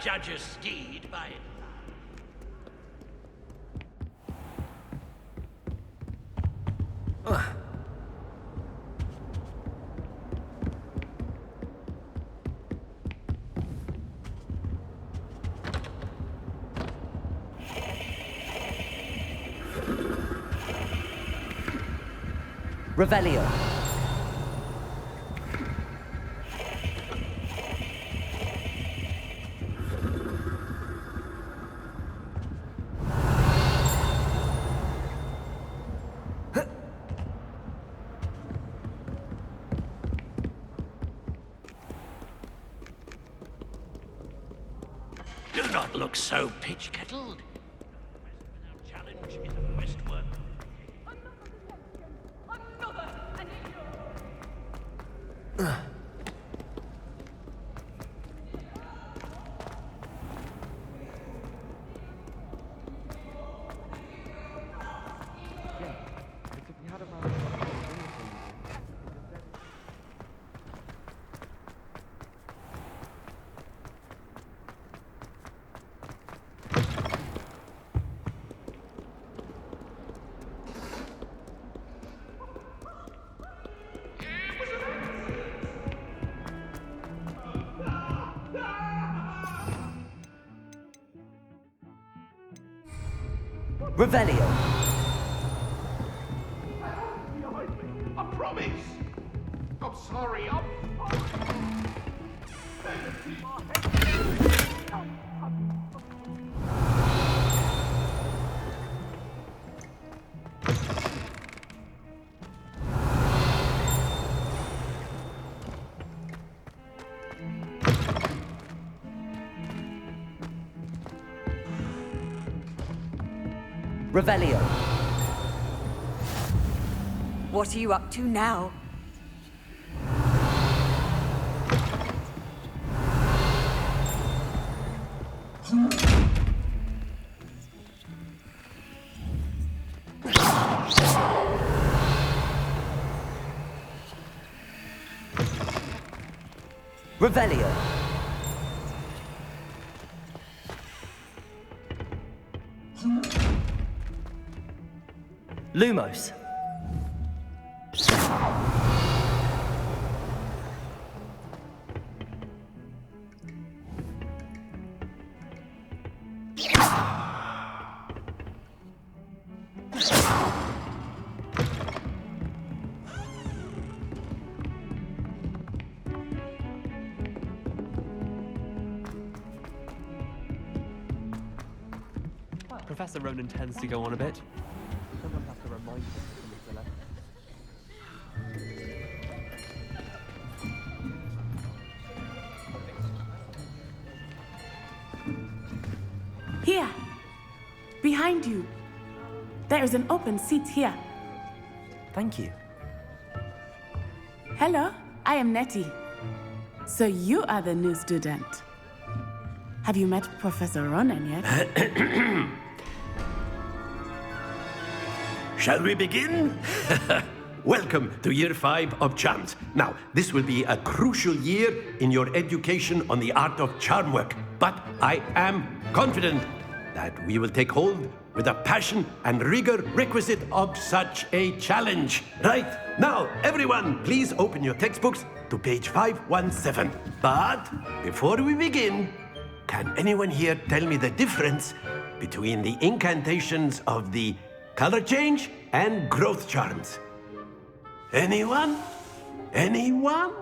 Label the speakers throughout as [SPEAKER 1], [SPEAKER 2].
[SPEAKER 1] judge a steed by...
[SPEAKER 2] Revelio.
[SPEAKER 1] Do not look so pitch-kettled. Without challenge is a quest worth...
[SPEAKER 2] Revelio.
[SPEAKER 3] I promise! I'm sorry,
[SPEAKER 2] Revelio.
[SPEAKER 4] What are you up to now?
[SPEAKER 2] Revelio. Lumos.
[SPEAKER 5] Professor Ronan tends to go on a bit. Someone has to remind him to left.
[SPEAKER 6] Here! Behind you! There is an open seat here.
[SPEAKER 2] Thank you.
[SPEAKER 6] Hello, I am Nettie. So you are the new student. Have you met Professor Ronan yet?
[SPEAKER 1] Shall we begin? Welcome to Year 5 of Charms. Now, this will be a crucial year in your education on the art of charm work. But I am confident that we will take hold with the passion and rigor requisite of such a challenge. Right, now, everyone, please open your textbooks to page 517. But before we begin, can anyone here tell me the difference between the incantations of the color change and growth charms? Anyone? Anyone?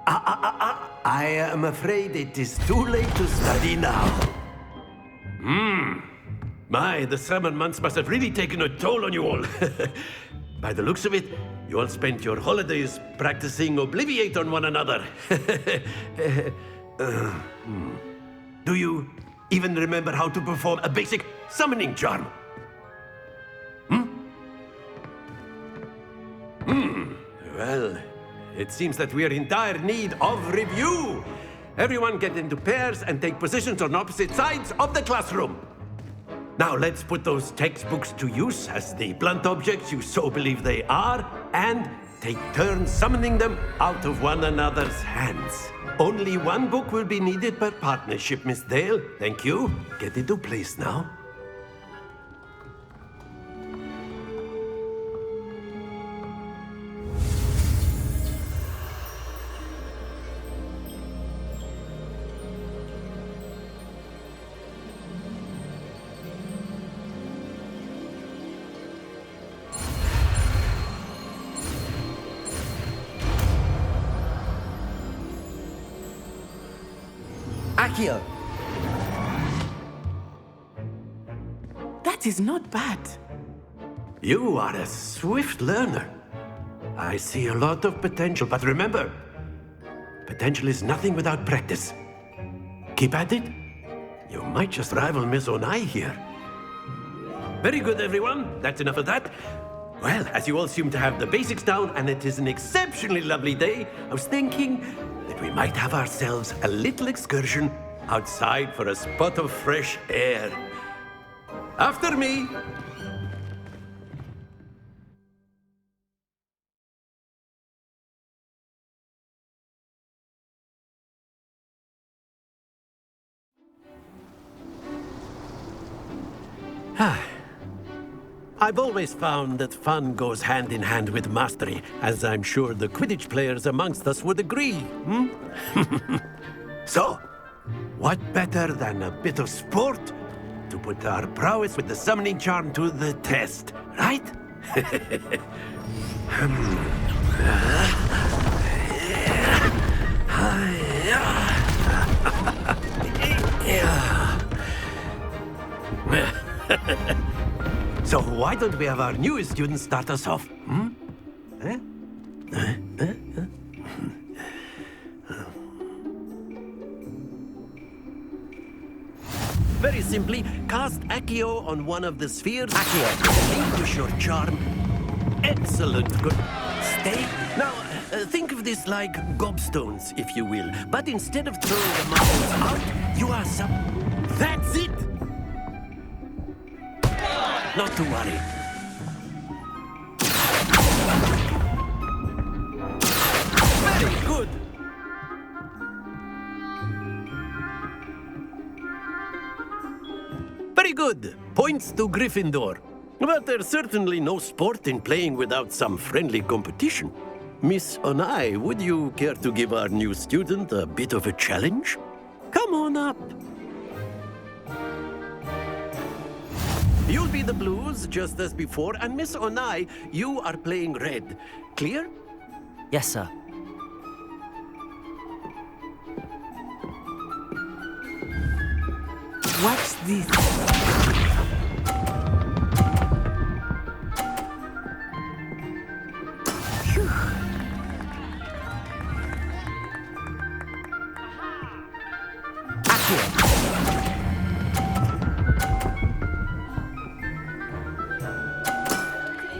[SPEAKER 1] I am afraid it is too late to study now. My, the summer months must have really taken a toll on you all. By the looks of it, you all spent your holidays practicing Obliviate on one another. Do you even remember how to perform a basic summoning charm? Well, it seems that we are in dire need of review. Everyone get into pairs and take positions on opposite sides of the classroom. Now let's put those textbooks to use as the blunt objects you so believe they are, and take turns summoning them out of one another's hands. Only one book will be needed per partnership, Miss Dale. Thank you. Get into place now.
[SPEAKER 2] Accio!
[SPEAKER 6] That is not bad.
[SPEAKER 1] You are a swift learner. I see a lot of potential, but remember, potential is nothing without practice. Keep at it. You might just rival Miss Onai here. Very good, everyone. That's enough of that. Well, as you all seem to have the basics down, and it is an exceptionally lovely day, I was thinking that we might have ourselves a little excursion outside for a spot of fresh air. After me. I've always found that fun goes hand in hand with mastery, as I'm sure the Quidditch players amongst us would agree. So, what better than a bit of sport to put our prowess with the summoning charm to the test, right? So why don't we have our newest student start us off? Very simply, cast Accio on one of the spheres.
[SPEAKER 2] Accio.
[SPEAKER 1] Relinquish your charm. Excellent. Good. Stay. Now, think of this like gobstones, if you will. But instead of throwing the marbles out, you are That's it! Not to worry. Very good. Very good. Points to Gryffindor. But there's certainly no sport in playing without some friendly competition. Miss Onai, would you care to give our new student a bit of a challenge? Come on up. You'll be the blues, just as before, and Miss Onai, you are playing red. Clear?
[SPEAKER 2] Yes, sir.
[SPEAKER 6] Watch this. Phew.
[SPEAKER 2] Accio!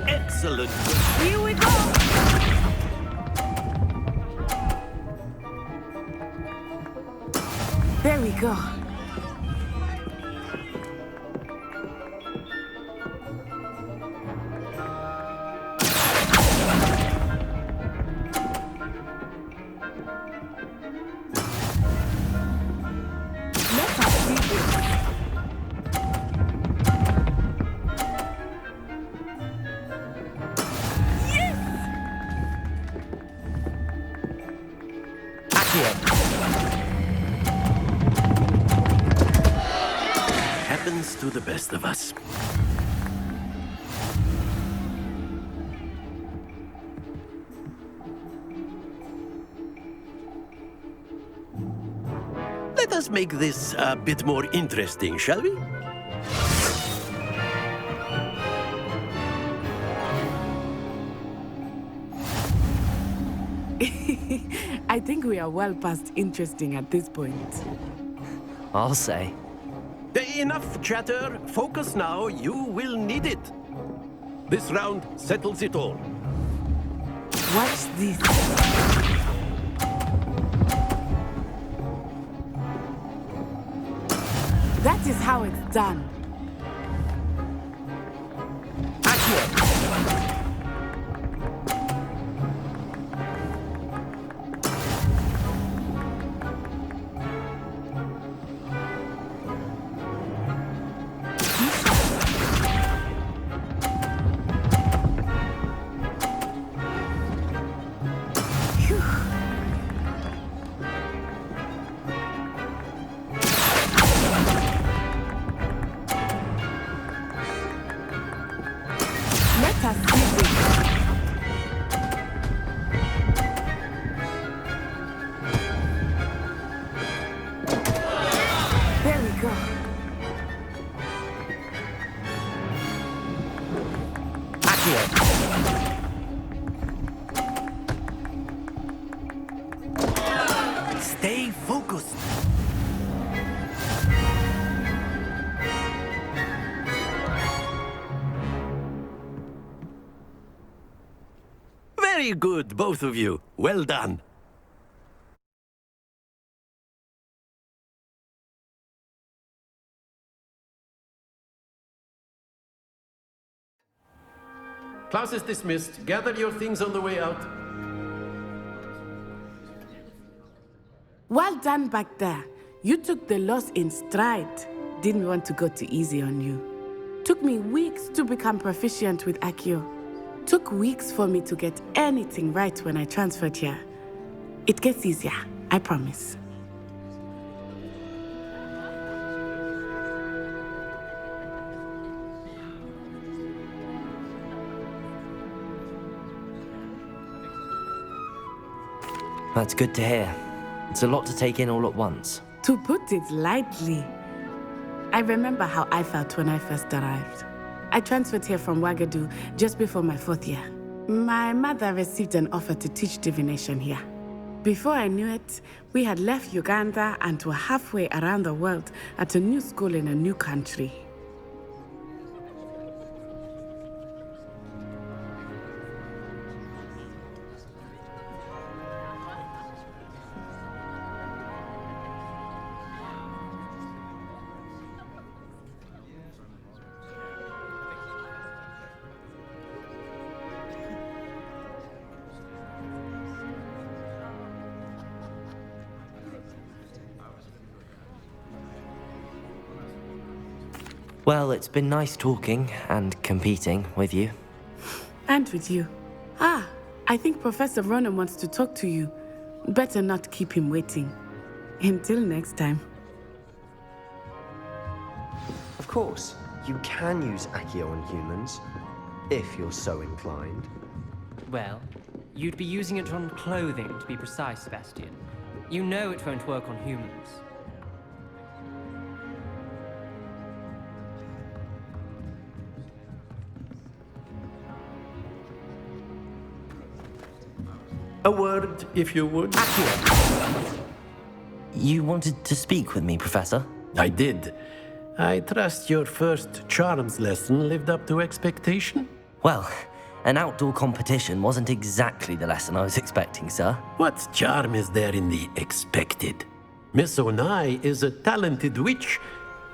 [SPEAKER 1] Excellent.
[SPEAKER 4] Here we go!
[SPEAKER 6] There we go. Let us see this.
[SPEAKER 1] Happens to the best of us. Let us make this a bit more interesting, shall we?
[SPEAKER 6] I think we are well past interesting at this point.
[SPEAKER 2] I'll say.
[SPEAKER 1] Enough chatter. Focus now. You will need it. This round settles it all.
[SPEAKER 6] Watch this. That is how it's done.
[SPEAKER 2] Accio!
[SPEAKER 1] Very good, both of you. Well done. Class is dismissed. Gather your things on the way out.
[SPEAKER 6] Well done back there. You took the loss in stride. Didn't want to go too easy on you. Took me weeks to become proficient with Accio. Took weeks for me to get anything right when I transferred here. It gets easier, I promise.
[SPEAKER 2] That's good to hear. It's a lot to take in all at once.
[SPEAKER 6] To put it lightly, I remember how I felt when I first arrived. I transferred here from Ouagadougou just before my 4th year. My mother received an offer to teach divination here. Before I knew it, we had left Uganda and were halfway around the world at a new school in a new country.
[SPEAKER 2] Well, it's been nice talking and competing with you.
[SPEAKER 6] And with you. I think Professor Ronan wants to talk to you. Better not keep him waiting. Until next time.
[SPEAKER 7] Of course, you can use Accio on humans, if you're so inclined.
[SPEAKER 8] Well, you'd be using it on clothing, to be precise, Sebastian. You know it won't work on humans.
[SPEAKER 1] A word, if you would.
[SPEAKER 2] You wanted to speak with me, Professor?
[SPEAKER 1] I did. I trust your first charms lesson lived up to expectation?
[SPEAKER 2] Well, an outdoor competition wasn't exactly the lesson I was expecting, sir.
[SPEAKER 1] What charm is there in the expected? Miss Onai is a talented witch.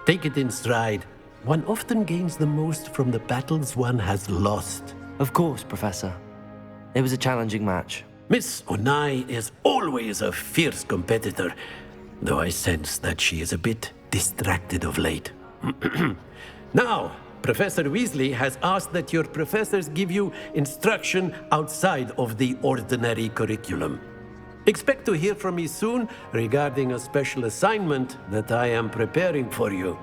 [SPEAKER 1] Take it in stride. One often gains the most from the battles one has lost.
[SPEAKER 2] Of course, Professor. It was a challenging match.
[SPEAKER 1] Miss Onai is always a fierce competitor, though I sense that she is a bit distracted of late. Now, Professor Weasley has asked that your professors give you instruction outside of the ordinary curriculum. Expect to hear from me soon regarding a special assignment that I am preparing for you.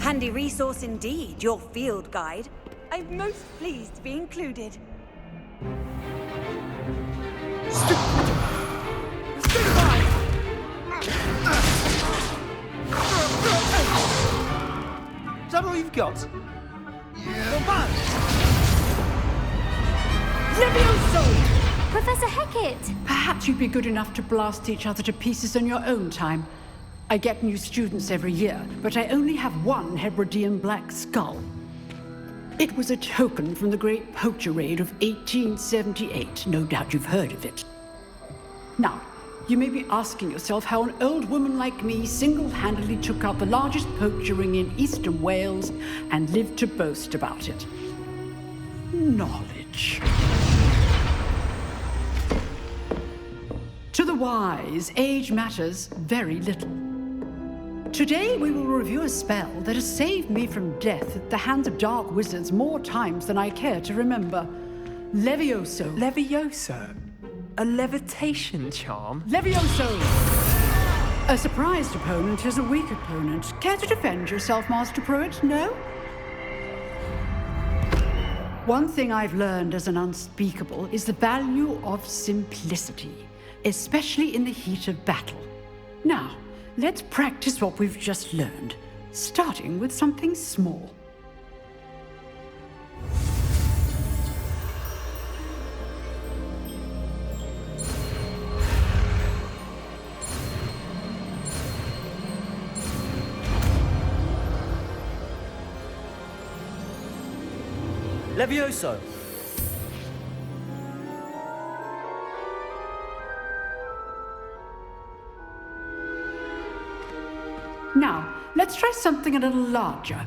[SPEAKER 4] Handy resource indeed, your field guide. I'm most pleased to be included.
[SPEAKER 7] Is that all you've got?
[SPEAKER 9] Professor Hecat!
[SPEAKER 10] Perhaps you'd be good enough to blast each other to pieces in your own time. I get new students every year, but I only have one Hebridean black skull. It was a token from the Great Poacher Raid of 1878. No doubt you've heard of it. Now, you may be asking yourself how an old woman like me single-handedly took out the largest poacher ring in eastern Wales and lived to boast about it. Knowledge. To the wise, age matters very little. Today we will review a spell that has saved me from death at the hands of dark wizards more times than I care to remember. Levioso.
[SPEAKER 5] Levioso? A levitation charm?
[SPEAKER 10] Levioso! A surprised opponent is a weak opponent. Care to defend yourself, Master Pruitt? No? One thing I've learned as an unspeakable is the value of simplicity, especially in the heat of battle. Now, let's practice what we've just learned, starting with something small.
[SPEAKER 2] Levioso!
[SPEAKER 10] Now, let's try something a little larger.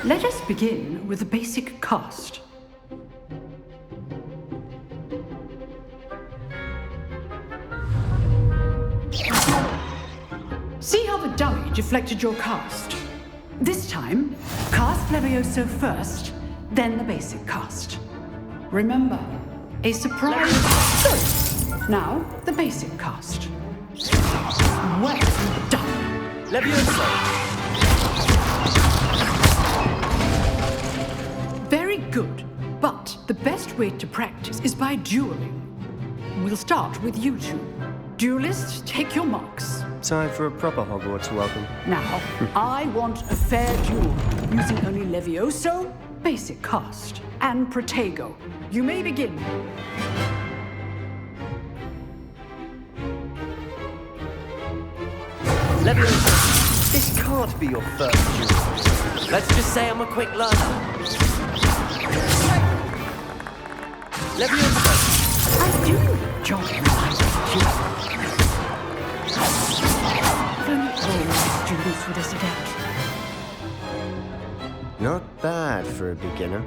[SPEAKER 10] Let us begin with a basic cast. See how the dummy deflected your cast? This time, cast Levioso first, then the basic cast. Remember, a surprise. Good. Now, the basic cast. Well done.
[SPEAKER 2] Levioso!
[SPEAKER 10] Very good, but the best way to practice is by dueling. We'll start with you two. Duelists, take your marks.
[SPEAKER 7] Time for a proper Hogwarts welcome.
[SPEAKER 10] Now, I want a fair duel, using only Levioso, basic cast, and Protego. You may begin.
[SPEAKER 2] Levioso!
[SPEAKER 7] This can't be your first duel.
[SPEAKER 2] Let's just say I'm a quick learner. Levioso!
[SPEAKER 10] I do enjoy my duel. If only all my students would have adapt.
[SPEAKER 7] Not bad for a beginner.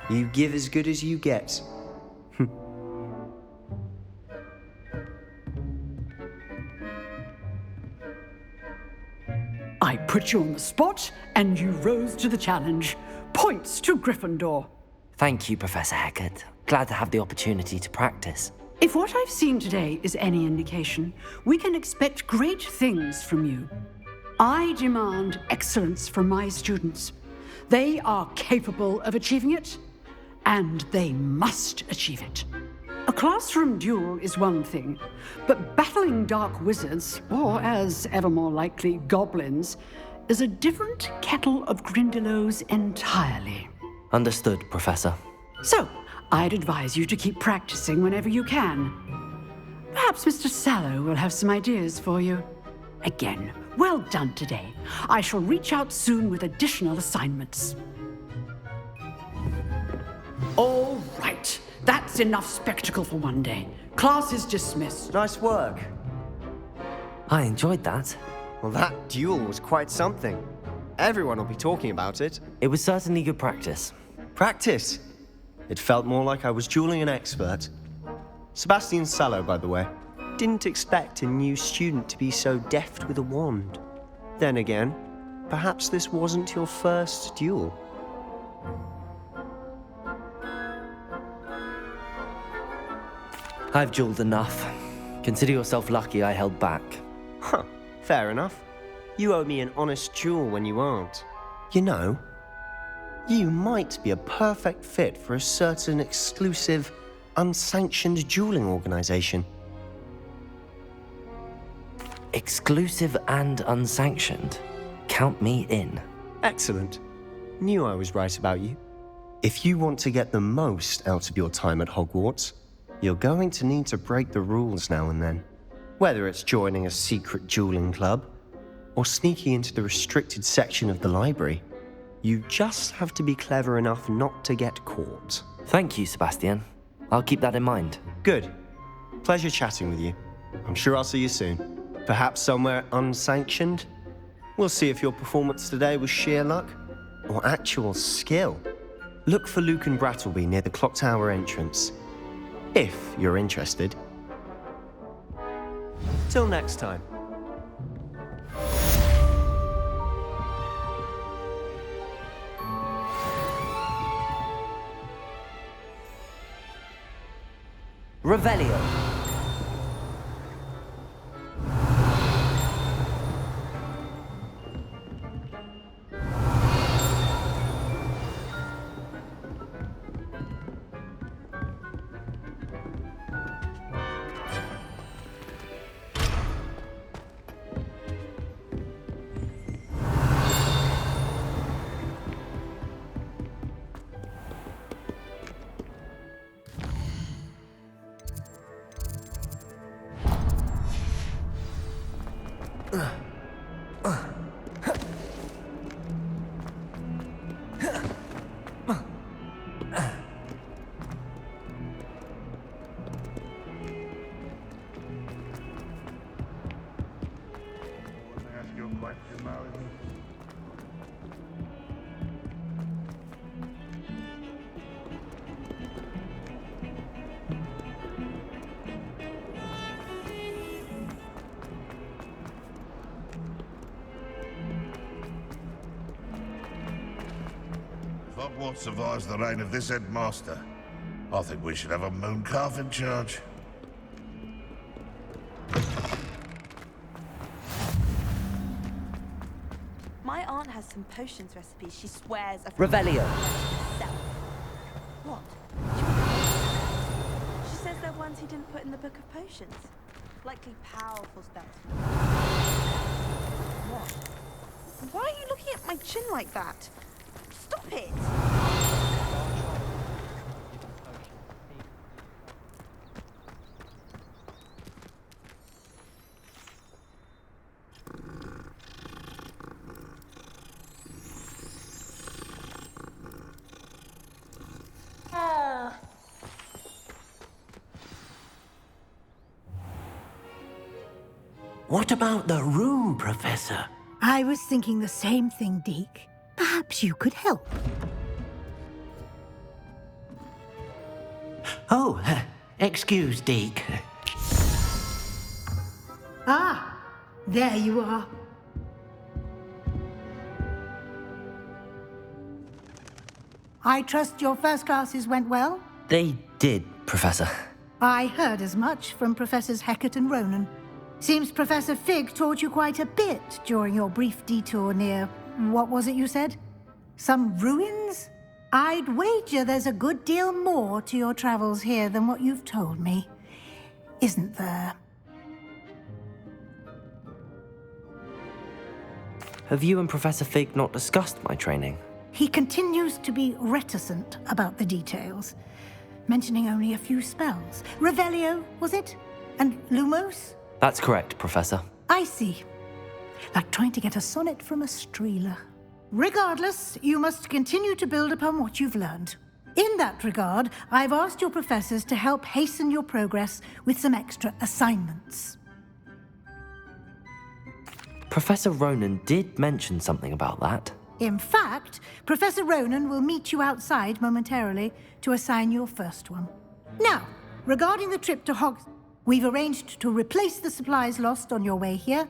[SPEAKER 7] You give as good as you get.
[SPEAKER 10] I put you on the spot, and you rose to the challenge. Points to Gryffindor.
[SPEAKER 2] Thank you, Professor Hecat. Glad to have the opportunity to practice.
[SPEAKER 10] If what I've seen today is any indication, we can expect great things from you. I demand excellence from my students. They are capable of achieving it, and they must achieve it. A classroom duel is one thing, but battling dark wizards, or as ever more likely, goblins, is a different kettle of Grindylows entirely.
[SPEAKER 2] Understood, Professor.
[SPEAKER 10] So, I'd advise you to keep practicing whenever you can. Perhaps Mr. Sallow will have some ideas for you. Again, well done today. I shall reach out soon with additional assignments. All right, that's enough spectacle for one day. Class is dismissed.
[SPEAKER 7] Nice work.
[SPEAKER 2] I enjoyed that.
[SPEAKER 7] Well, that duel was quite something. Everyone will be talking about it.
[SPEAKER 2] It was certainly good practice.
[SPEAKER 7] Practice? It felt more like I was dueling an expert. Sebastian Sallow, by the way. Didn't expect a new student to be so deft with a wand. Then again, perhaps this wasn't your first duel.
[SPEAKER 2] I've dueled enough. Consider yourself lucky I held back.
[SPEAKER 7] Huh, fair enough. You owe me an honest duel when you aren't. You know, you might be a perfect fit for a certain exclusive, unsanctioned dueling organization.
[SPEAKER 2] Exclusive and unsanctioned. Count me in.
[SPEAKER 7] Excellent. Knew I was right about you. If you want to get the most out of your time at Hogwarts, you're going to need to break the rules now and then. Whether it's joining a secret dueling club, or sneaking into the restricted section of the library, you just have to be clever enough not to get caught.
[SPEAKER 2] Thank you, Sebastian. I'll keep that in mind.
[SPEAKER 7] Good. Pleasure chatting with you. I'm sure I'll see you soon. Perhaps somewhere unsanctioned? We'll see if your performance today was sheer luck or actual skill. Look for Lucan Brattleby near the Clock Tower entrance, if you're interested. Till next time.
[SPEAKER 2] Revelio.
[SPEAKER 3] Ask your question, Marilyn. If Hogwarts survives the reign of this headmaster, I think we should have a moon calf in charge.
[SPEAKER 4] My aunt has some potions recipes she swears are
[SPEAKER 2] Revelio.
[SPEAKER 4] What? She says they're ones he didn't put in the Book of Potions. Likely powerful spells. What? Why are you looking at my chin like that? Stop it!
[SPEAKER 1] What about the room, Professor?
[SPEAKER 9] I was thinking the same thing, Deke. Perhaps you could help.
[SPEAKER 1] Oh, excuse, Deke.
[SPEAKER 9] Ah, there you are. I trust your first classes went well?
[SPEAKER 2] They did, Professor.
[SPEAKER 9] I heard as much from Professors Hecat and Ronan. Seems Professor Fig taught you quite a bit during your brief detour near... what was it you said? Some ruins? I'd wager there's a good deal more to your travels here than what you've told me. Isn't there?
[SPEAKER 2] Have you and Professor Fig not discussed my training?
[SPEAKER 9] He continues to be reticent about the details, mentioning only a few spells. Revelio, was it? And Lumos?
[SPEAKER 2] That's correct, Professor.
[SPEAKER 9] I see. Like trying to get a sonnet from a streeler. Regardless, you must continue to build upon what you've learned. In that regard, I've asked your professors to help hasten your progress with some extra assignments.
[SPEAKER 2] Professor Ronan did mention something about that.
[SPEAKER 9] In fact, Professor Ronan will meet you outside momentarily to assign your first one. Now, regarding the trip to Hogs... We've arranged to replace the supplies lost on your way here,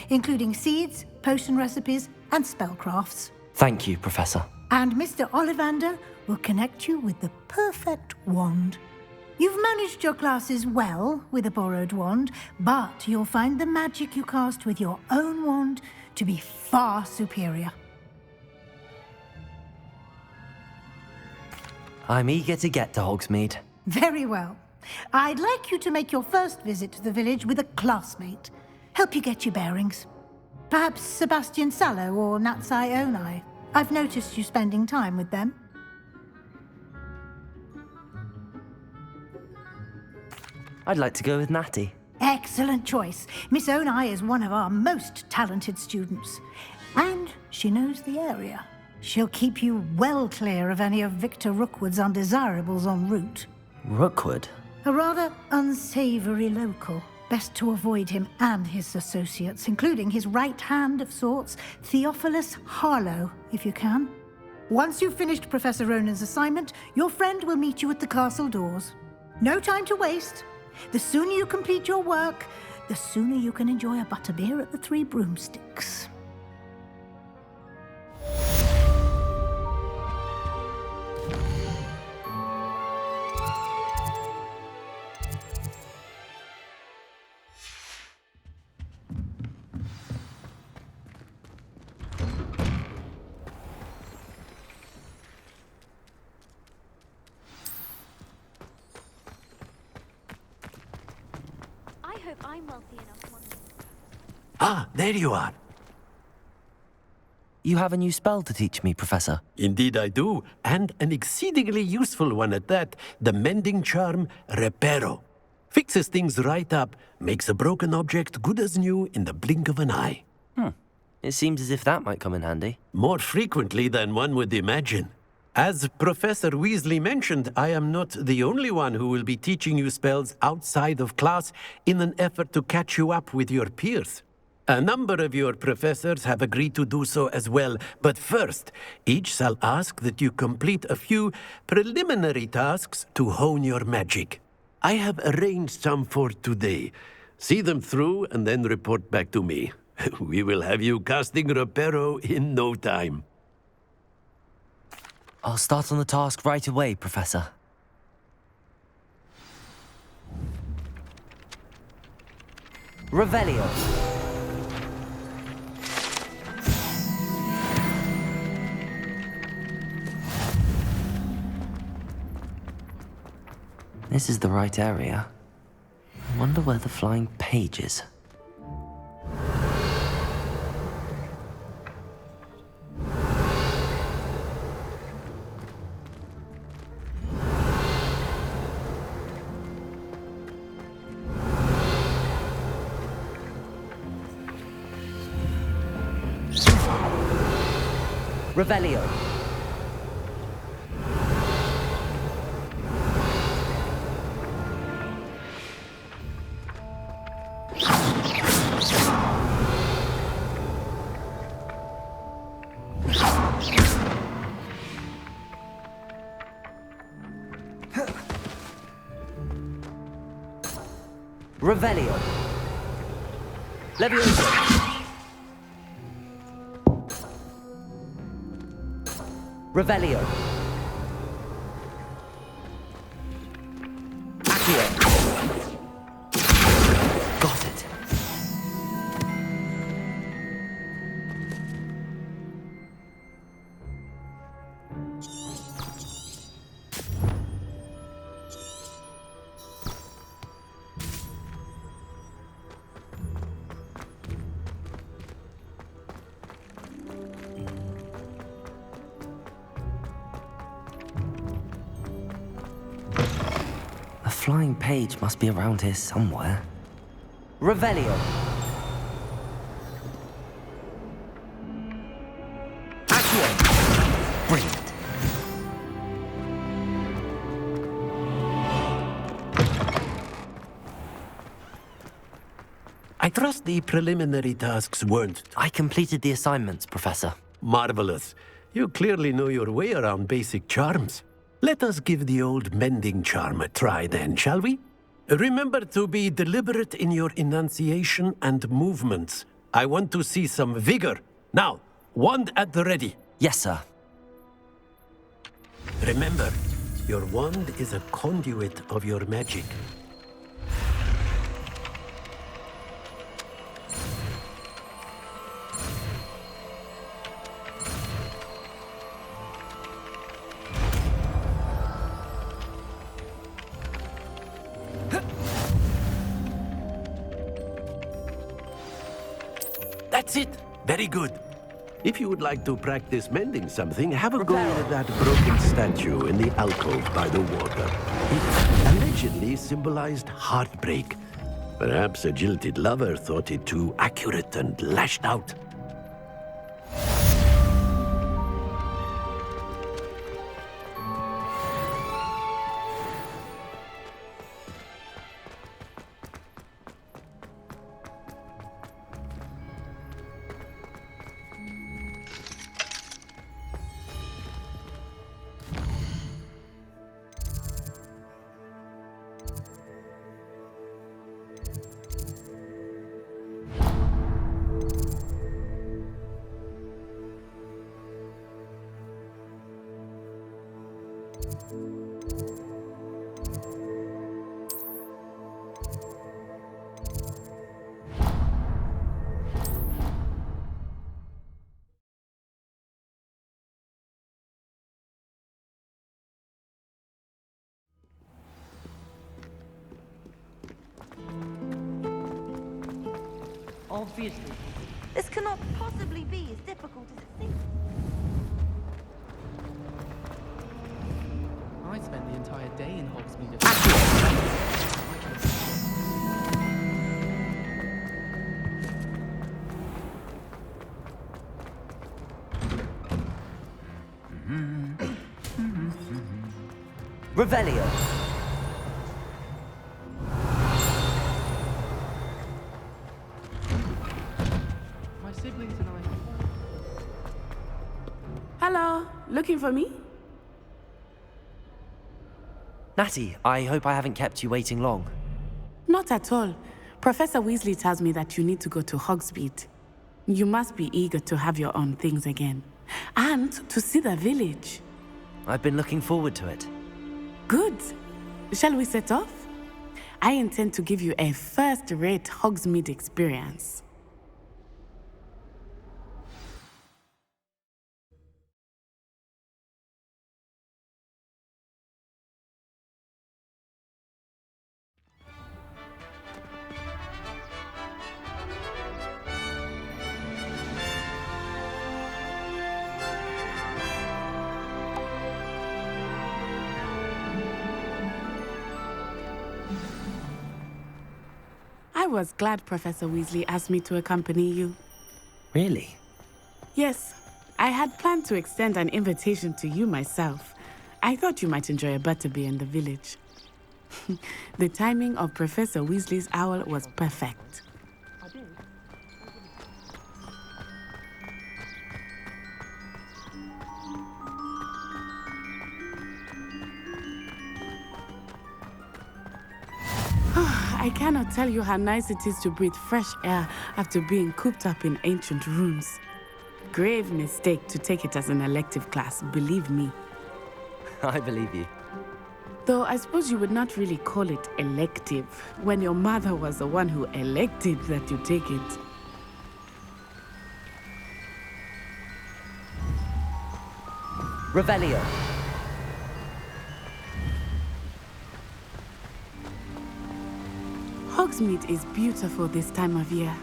[SPEAKER 9] including seeds, potion recipes, and spellcrafts.
[SPEAKER 2] Thank you, Professor.
[SPEAKER 9] And Mr. Ollivander will connect you with the perfect wand. You've managed your classes well with a borrowed wand, but you'll find the magic you cast with your own wand to be far superior.
[SPEAKER 2] I'm eager to get to Hogsmeade.
[SPEAKER 9] Very well. I'd like you to make your first visit to the village with a classmate. Help you get your bearings. Perhaps Sebastian Sallow or Natsai Onai. I've noticed you spending time with them.
[SPEAKER 2] I'd like to go with Natty.
[SPEAKER 9] Excellent choice. Miss Onai is one of our most talented students. And she knows the area. She'll keep you well clear of any of Victor Rookwood's undesirables en route.
[SPEAKER 2] Rookwood?
[SPEAKER 9] A rather unsavory local. Best to avoid him and his associates, including his right hand of sorts, Theophilus Harlow, if you can. Once you've finished Professor Ronan's assignment, your friend will meet you at the castle doors. No time to waste. The sooner you complete your work, the sooner you can enjoy a butterbeer at the Three Broomsticks.
[SPEAKER 11] I hope I'm wealthy enough one day.
[SPEAKER 1] Ah, there you are.
[SPEAKER 2] You have a new spell to teach me, Professor.
[SPEAKER 1] Indeed I do, and an exceedingly useful one at that. The mending charm, Reparo. Fixes things right up, makes a broken object good as new in the blink of an eye.
[SPEAKER 2] It seems as if that might come in handy.
[SPEAKER 1] More frequently than one would imagine. As Professor Weasley mentioned, I am not the only one who will be teaching you spells outside of class in an effort to catch you up with your peers. A number of your professors have agreed to do so as well, but first, each shall ask that you complete a few preliminary tasks to hone your magic. I have arranged some for today. See them through and then report back to me. We will have you casting Reparo in no time.
[SPEAKER 2] I'll start on the task right away, Professor. Revelio. This is the right area. I wonder where the flying page is. Revelio. Revelio. Leviosa. Revelio. Accio. Got it. The flying page must be around here somewhere. Revelio. Accio. Brilliant.
[SPEAKER 1] I trust the preliminary tasks weren't...
[SPEAKER 2] I completed the assignments, Professor.
[SPEAKER 1] Marvelous. You clearly know your way around basic charms. Let us give the old mending charm a try then, shall we? Remember to be deliberate in your enunciation and movements. I want to see some vigor. Now, wand at the ready.
[SPEAKER 2] Yes, sir.
[SPEAKER 1] Remember, your wand is a conduit of your magic. That's it. Very good. If you would like to practice mending something, have a go at that broken statue in the alcove by the water. It's a originally symbolized heartbreak. Perhaps a jilted lover thought it too accurate and lashed out.
[SPEAKER 11] Obviously.
[SPEAKER 4] This cannot possibly be as difficult as it seems.
[SPEAKER 5] I spent the entire day in Hogsmeade.
[SPEAKER 2] Revelio.
[SPEAKER 5] My siblings and I.
[SPEAKER 6] Hello, looking for me?
[SPEAKER 2] Natty, I hope I haven't kept you waiting long.
[SPEAKER 6] Not at all. Professor Weasley tells me that you need to go to Hogsmeade. You must be eager to have your own things again. And to see the village.
[SPEAKER 2] I've been looking forward to it.
[SPEAKER 6] Good. Shall we set off? I intend to give you a first-rate Hogsmeade experience. I was glad Professor Weasley asked me to accompany you.
[SPEAKER 2] Really?
[SPEAKER 6] Yes, I had planned to extend an invitation to you myself. I thought you might enjoy a butterbeer in the village. The timing of Professor Weasley's owl was perfect. I cannot tell you how nice it is to breathe fresh air after being cooped up in ancient rooms. Grave mistake to take it as an elective class, believe me.
[SPEAKER 2] I believe you.
[SPEAKER 6] Though I suppose you would not really call it elective when your mother was the one who elected that you take it.
[SPEAKER 2] Revelio.
[SPEAKER 6] Hogsmeade is beautiful this time of year.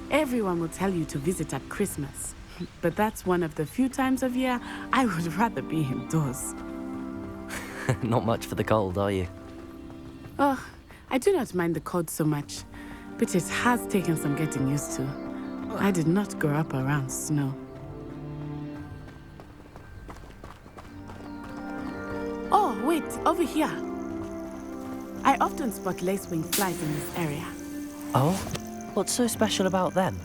[SPEAKER 6] Everyone will tell you to visit at Christmas. But that's one of the few times of year I would rather be indoors.
[SPEAKER 2] Not much for the cold, are you?
[SPEAKER 6] Oh, I do not mind the cold so much, but it has taken some getting used to. I did not grow up around snow. Oh, wait, over here. I often spot lacewing flies in this area.
[SPEAKER 2] Oh? What's so special about them?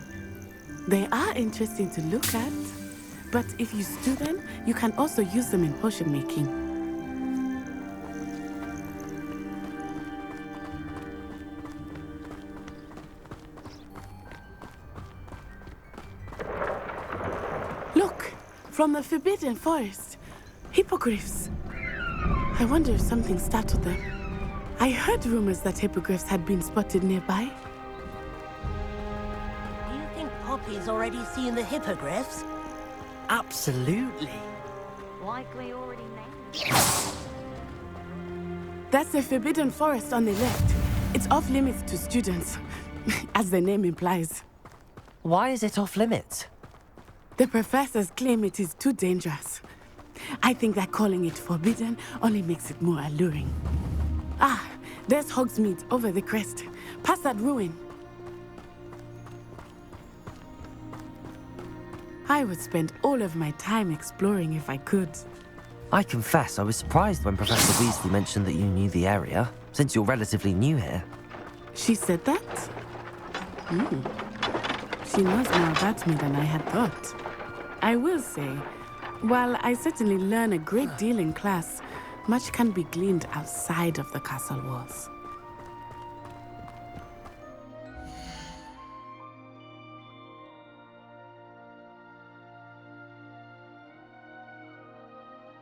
[SPEAKER 6] They are interesting to look at, but if you stew them, you can also use them in potion making. Look, from the Forbidden Forest, hippogriffs. I wonder if something startled them. I heard rumors that hippogriffs had been spotted nearby.
[SPEAKER 11] Do you think Poppy's already seen the hippogriffs?
[SPEAKER 2] Absolutely.
[SPEAKER 4] Likely already named.
[SPEAKER 6] That's the Forbidden Forest on the left. It's off limits to students, as the name implies.
[SPEAKER 2] Why is it off limits?
[SPEAKER 6] The professors claim it is too dangerous. I think that calling it forbidden only makes it more alluring. Ah, There's Hogsmeade over the crest. Past that ruin. I would spend all of my time exploring if I could.
[SPEAKER 2] I confess I was surprised when Professor Weasley mentioned that you knew the area, since you're relatively new here.
[SPEAKER 6] She said that? She knows more about me than I had thought. I will say, while I certainly learn a great deal in class, much can be gleaned outside of the castle walls.